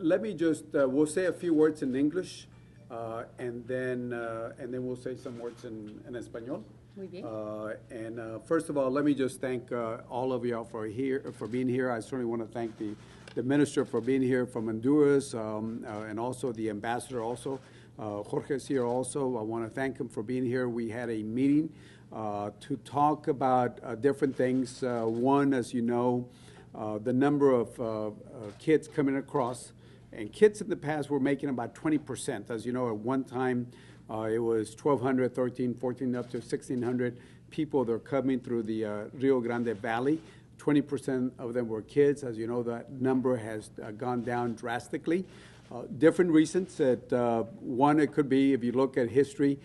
let me just, we'll say a few words in English, and then we'll say some words in Espanol. Muy bien. First of all, let me just thank all of y'all for being here. I certainly want to thank the minister for being here from Honduras, and also the ambassador also. Jorge is here also. I want to thank him for being here. We had a meeting to talk about different things. One, as you know, the number of kids coming across. And kids in the past were making about 20%. As you know, at one time, it was 1,200, 13, 14, up to 1,600 people that are coming through the Rio Grande Valley. 20% of them were kids. As you know, that number has gone down drastically. Different reasons. One, it could be, if you look at history,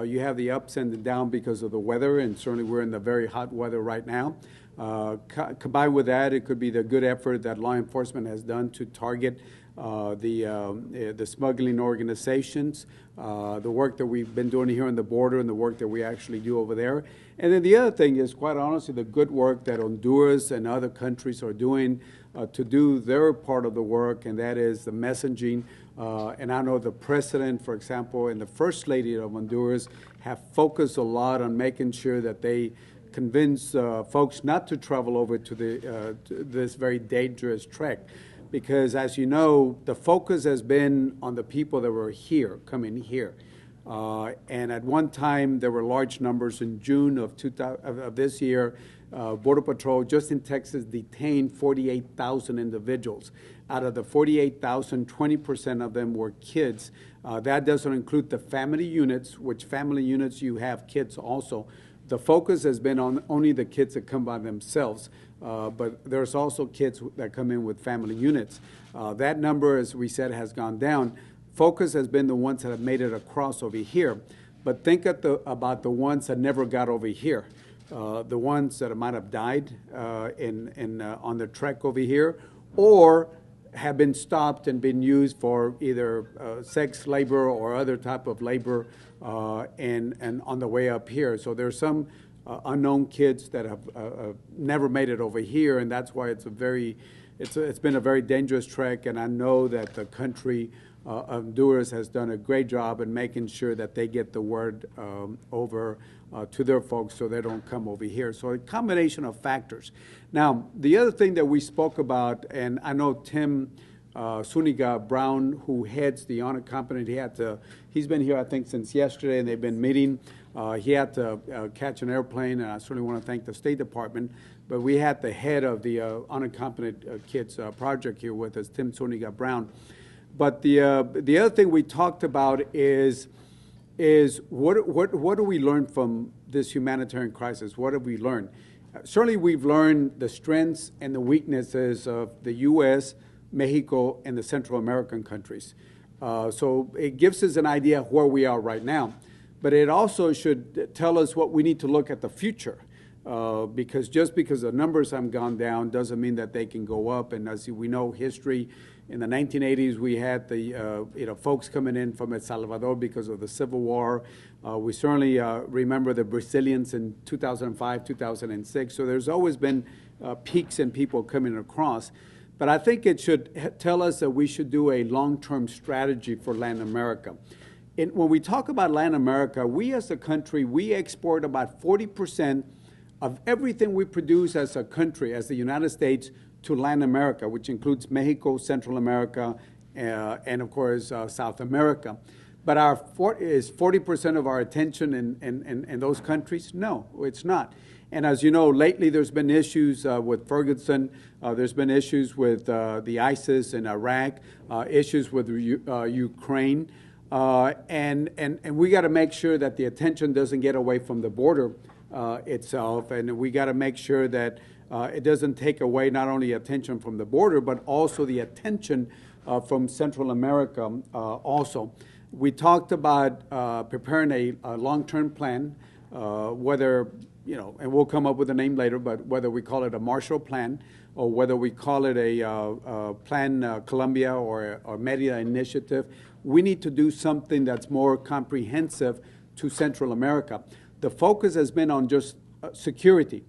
you have the ups and the downs because of the weather, and certainly we're in the very hot weather right now. Combined with that, it could be the good effort that law enforcement has done to target the smuggling organizations, the work that we've been doing here on the border and the work that we actually do over there. And then the other thing is, quite honestly, the good work that Honduras and other countries are doing to do their part of the work, and that is the messaging. And I know the president, for example, and the first lady of Honduras have focused a lot on making sure that they convince folks not to travel over to this very dangerous trek. Because, as you know, the focus has been on the people that were here, coming here. And at one time, there were large numbers. In June of this year, Border Patrol, just in Texas, detained 48,000 individuals. Out of the 48,000, 20% of them were kids. That doesn't include the family units, which family units you have kids also. The focus has been on only the kids that come by themselves, but there's also kids that come in with family units. That number, as we said, has gone down. Focus has been the ones that have made it across over here. But think about the ones that never got over here, the ones that might have died on the trek over here, or have been stopped and been used for either sex labor or other type of labor and on the way up here. So there's some unknown kids that have never made it over here, and that's why it's been a very dangerous trek. And I know that the country of Honduras has done a great job in making sure that they get the word over to their folks so they don't come over here. So a combination of factors. Now, the other thing that we spoke about, and I know Tim Zuniga Brown, who heads the unaccompanied, he's been here, I think, since yesterday, and they've been meeting. He had to catch an airplane, and I certainly want to thank the State Department. But we had the head of the unaccompanied kids project here with us, Tim Zuniga Brown. But the other thing we talked about is what do we learn from this humanitarian crisis? What have we learned? Certainly, we've learned the strengths and the weaknesses of the U.S., Mexico, and the Central American countries. So it gives us an idea of where we are right now. But it also should tell us what we need to look at the future. Because just because the numbers have gone down doesn't mean that they can go up. And as we know, history, in the 1980s, we had the folks coming in from El Salvador because of the Civil War. We certainly remember the Brazilians in 2005, 2006. So there's always been peaks in people coming across. But I think it should tell us that we should do a long-term strategy for Latin America. When we talk about Latin America, we as a country, we export about 40% of everything we produce as a country, as the United States, to Latin America, which includes Mexico, Central America, and of course, South America. But is 40% of our attention in those countries? No, it's not. And as you know, lately there's been issues with Ferguson. There's been issues with the ISIS in Iraq, issues with Ukraine. And we got to make sure that the attention doesn't get away from the border itself. And we got to make sure that it doesn't take away not only attention from the border, but also the attention from Central America also. We talked about preparing a long-term plan, whether, and we'll come up with a name later, but whether we call it a Marshall Plan or whether we call it a Plan Colombia or Merida Initiative, we need to do something that's more comprehensive to Central America. The focus has been on just security.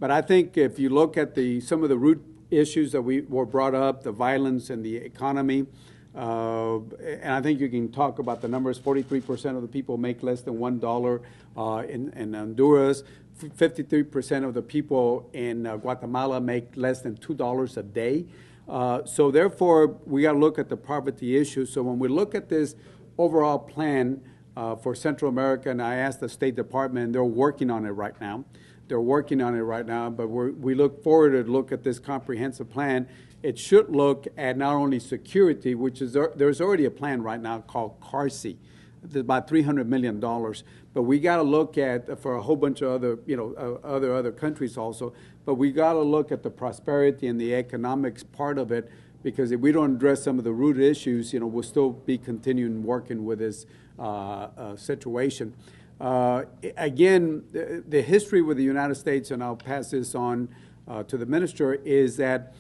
But I think if you look at some of the root issues that were brought up, the violence and the economy. And I think you can talk about the numbers. 43% of the people make less than $1 in Honduras. 53% of the people in Guatemala make less than $2 a day. So therefore, we got to look at the poverty issue. So when we look at this overall plan for Central America, and I asked the State Department, and they're working on it right now. They're working on it right now, but we look forward to look at this comprehensive plan. It should look at not only security, which is there's already a plan right now called CARSI. It's about $300 million, but we got to look at for a whole bunch of other, other countries also. But we got to look at the prosperity and the economics part of it, because if we don't address some of the root issues, we'll still be continuing working with this situation. Again, the history with the United States, and I'll pass this on to the minister, is that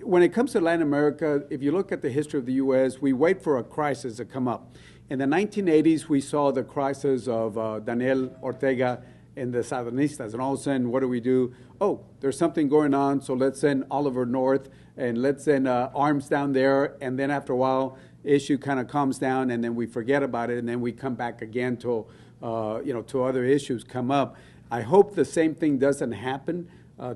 when it comes to Latin America, if you look at the history of the U.S., we wait for a crisis to come up. In the 1980s, we saw the crisis of Daniel Ortega and the Sandinistas, and all of a sudden, what do? Oh, there's something going on, so let's send Oliver north, and let's send arms down there, and then after a while, issue kind of calms down, and then we forget about it, and then we come back again to other issues come up. I hope the same thing doesn't happen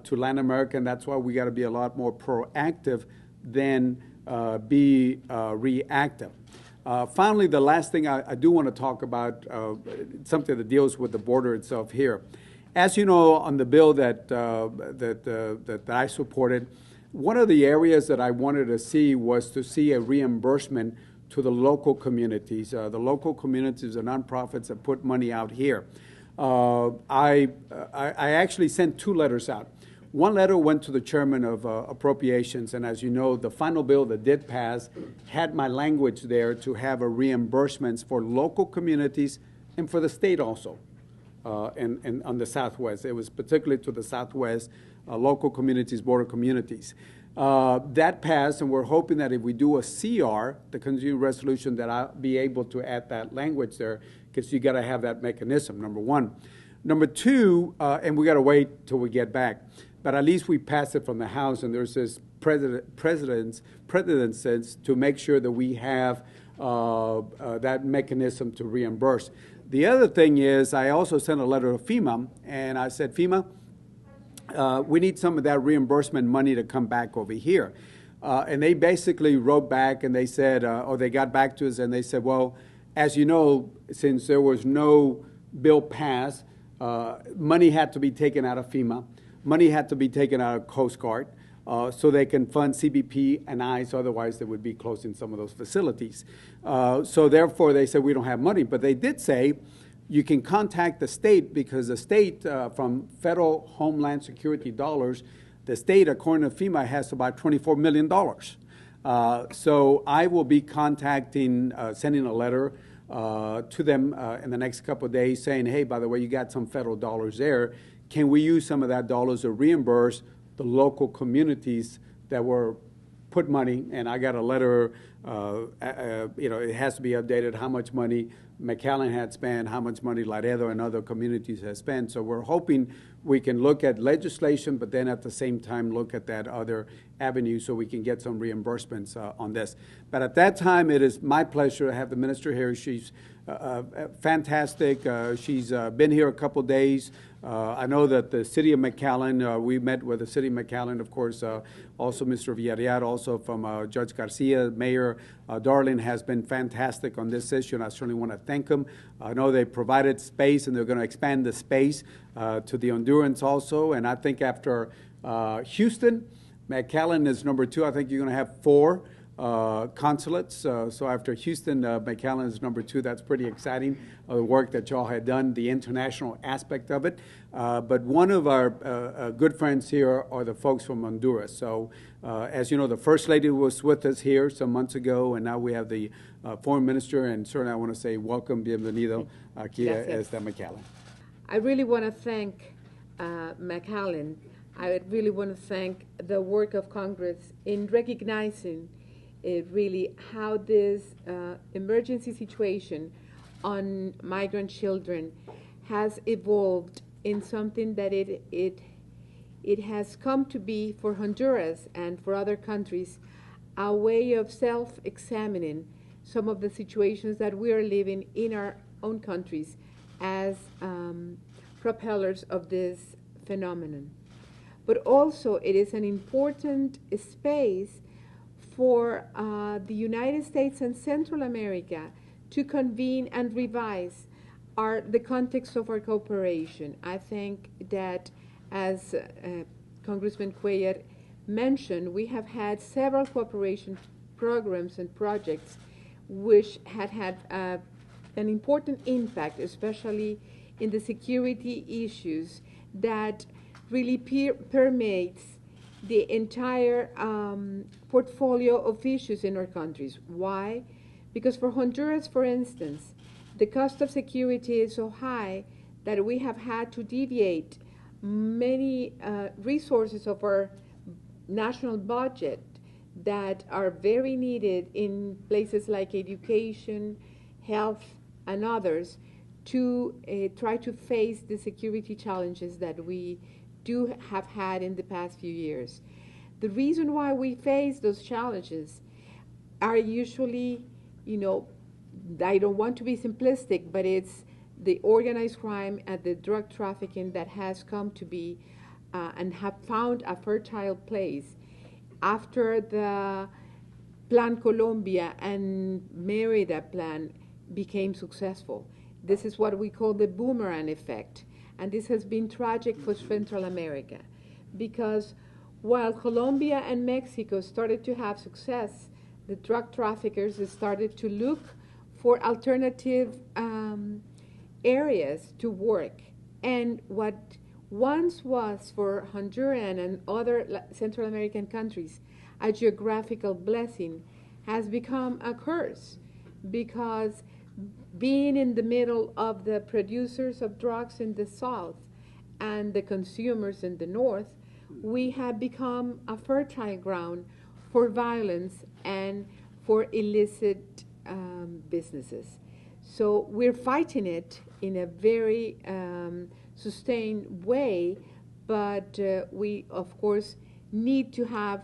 to Latin America, and that's why we got to be a lot more proactive than be reactive. Finally, the last thing I do want to talk about, something that deals with the border itself here. As you know, on the bill that I supported, one of the areas that I wanted to see was to see a reimbursement to the local communities. The local communities, the nonprofits that put money out here. I actually sent 2 letters out. One letter went to the chairman of appropriations, and as you know, the final bill that did pass had my language there to have a reimbursements for local communities and for the state also, and on the Southwest. It was particularly to the Southwest, local communities, border communities. That passed, and we're hoping that if we do a CR, the continuing resolution, that I'll be able to add that language there, because you got to have that mechanism, number one. Number two, and we got to wait till we get back, but at least we passed it from the House, and there's this precedence to make sure that we have that mechanism to reimburse. The other thing is, I also sent a letter to FEMA, and I said, FEMA, we need some of that reimbursement money to come back over here. And they basically wrote back, and they said, or they got back to us, and they said, well, as you know, since there was no bill passed, money had to be taken out of FEMA. Money had to be taken out of Coast Guard so they can fund CBP and ICE, otherwise they would be closing some of those facilities. So therefore, they said we don't have money. But they did say you can contact the state, because the state, from federal Homeland Security dollars, the state, according to FEMA, has about $24 million. So I will be contacting, sending a letter to them in the next couple of days saying, hey, by the way, you got some federal dollars there. Can we use some of that dollars to reimburse the local communities that were put money? And I got a letter, it has to be updated, how much money McAllen had spent, how much money Laredo and other communities have spent. So we're hoping we can look at legislation, but then at the same time look at that other avenue so we can get some reimbursements on this. But at that time, it is my pleasure to have the minister here. She's fantastic. She's been here a couple days. I know that the city of McAllen, we met with the city of McAllen, of course, also Mr. Villarreal, also from Judge Garcia. Mayor Darling has been fantastic on this issue, and I certainly want to thank him. I know they provided space, and they're going to expand the space to the Hondurans also. And I think after Houston, McAllen is number 2. I think you're going to have 4 consulates. So after Houston, McAllen is number 2. That's pretty exciting, the work that y'all had done, the international aspect of it. But one of our good friends here are the folks from Honduras. So as you know, the First Lady was with us here some months ago, and now we have the Foreign Minister, and certainly I want to say welcome, bienvenido, aquí está McAllen. I really want to thank McAllen. I really want to thank the work of Congress in recognizing really how this emergency situation on migrant children has evolved in something that it it has come to be for Honduras and for other countries a way of self-examining some of the situations that we are living in our own countries as propellers of this phenomenon. But also it is an important space for the United States and Central America to convene and revise the context of our cooperation. I think that, as Congressman Cuellar mentioned, we have had several cooperation programs and projects which had an important impact, especially in the security issues that really permeates the entire portfolio of issues in our countries. Why? Because for Honduras, for instance, the cost of security is so high that we have had to deviate many resources of our national budget that are very needed in places like education, health, and others to try to face the security challenges that we do have had in the past few years. The reason why we face those challenges are usually, I don't want to be simplistic, but it's the organized crime and the drug trafficking that has come to be and have found a fertile place after the Plan Colombia and Merida Plan became successful. This is what we call the boomerang effect. And this has been tragic for Central America because while Colombia and Mexico started to have success, the drug traffickers started to look for alternative areas to work. And what once was for Honduran and other Central American countries a geographical blessing has become a curse because being in the middle of the producers of drugs in the south and the consumers in the north, we have become a fertile ground for violence and for illicit businesses. So we're fighting it in a very sustained way, but we, of course, need to have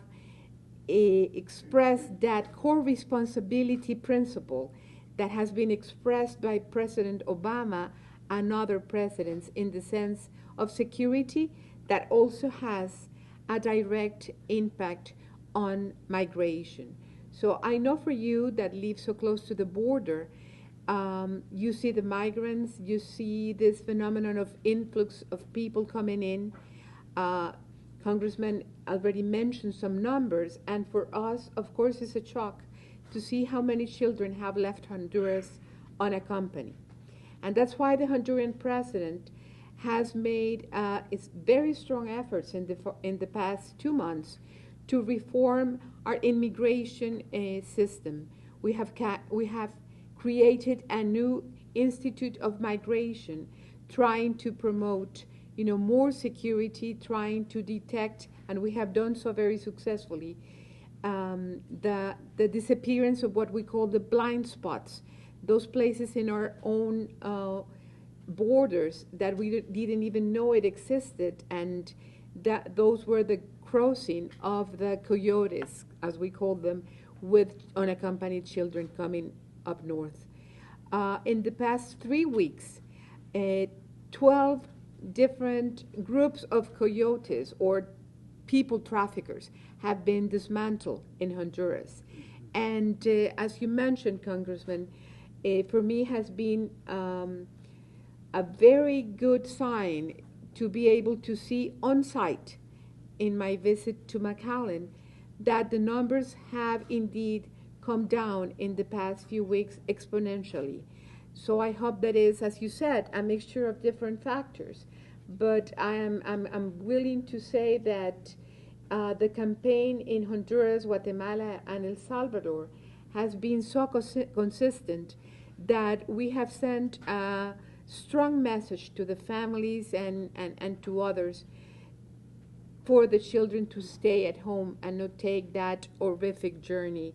express that core responsibility principle that has been expressed by President Obama and other presidents in the sense of security that also has a direct impact on migration. So I know for you that live so close to the border, you see the migrants, you see this phenomenon of influx of people coming in. Congressman already mentioned some numbers, and for us, of course, it's a shock to see how many children have left Honduras unaccompanied. And that's why the Honduran president has made very strong efforts in the past 2 months to reform our immigration system. We have created a new Institute of Migration, trying to promote more security, trying to detect, and we have done so very successfully, the disappearance of what we call the blind spots, those places in our own borders that we didn't even know it existed, and that those were the crossing of the coyotes, as we call them, with unaccompanied children coming up north. In the past 3 weeks, 12 different groups of coyotes or people traffickers have been dismantled in Honduras. And as you mentioned, Congressman, for me has been a very good sign to be able to see on site in my visit to McAllen that the numbers have indeed come down in the past few weeks exponentially. So I hope that is, as you said, a mixture of different factors. But I'm willing to say that the campaign in Honduras, Guatemala, and El Salvador has been so consistent that we have sent a strong message to the families and to others for the children to stay at home and not take that horrific journey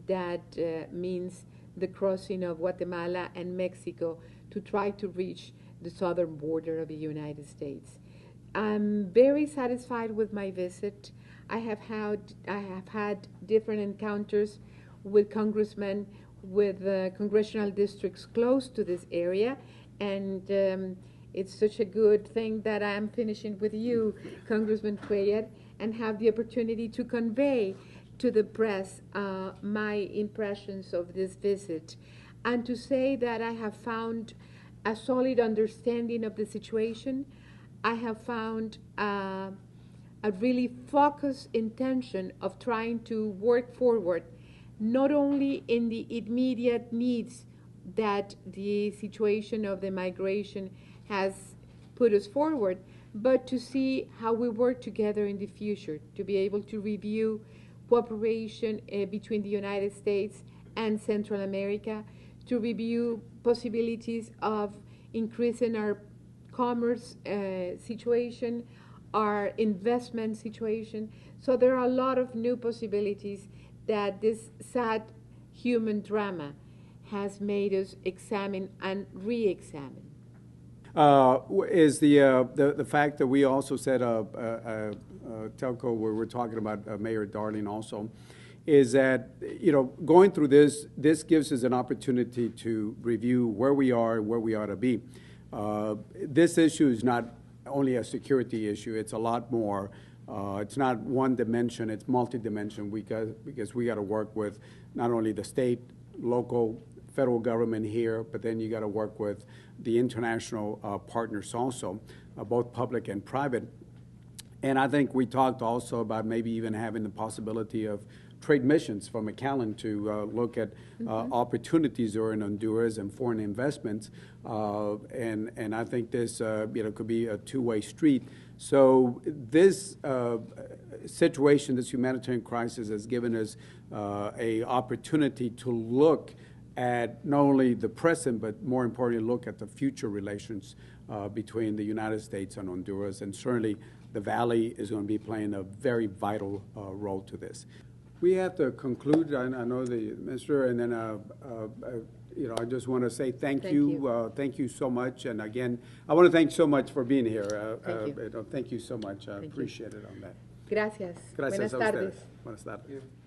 that means the crossing of Guatemala and Mexico to try to reach the southern border of the United States. I'm very satisfied with my visit. I have had different encounters with congressmen, with congressional districts close to this area, and it's such a good thing that I'm finishing with you, Congressman Cuellar, and have the opportunity to convey to the press my impressions of this visit, and to say that I have found a solid understanding of the situation. I have found a really focused intention of trying to work forward, not only in the immediate needs that the situation of the migration has put us forward, but to see how we work together in the future, to be able to review cooperation between the United States and Central America, to review possibilities of increasing our commerce situation, our investment situation. So there are a lot of new possibilities that this sad human drama has made us examine and re-examine. Is the fact that we also said telco where we're talking about Mayor Darling also, is that, you know, going through this gives us an opportunity to review where we are and where we ought to be. This issue is not only a security issue, it's a lot more. It's not one dimension, it's multi-dimension because we got to work with not only the state, local, federal government here, but then you got to work with the international partners also, both public and private. And I think we talked also about maybe even having the possibility of trade missions from McAllen to look at opportunities that are in Honduras and foreign investments. And I think this could be a two-way street. So this situation, this humanitarian crisis, has given us a opportunity to look at not only the present, but more importantly, look at the future relations between the United States and Honduras. And certainly the Valley is going to be playing a very vital role to this. We have to conclude. I know the minister, and then I just want to say thank you. Thank you so much. And again, I want to thank you so much for being here. Thank you so much. I appreciate it on that. Gracias. Gracias Buenas a tardes. ustedes. Buenas tardes.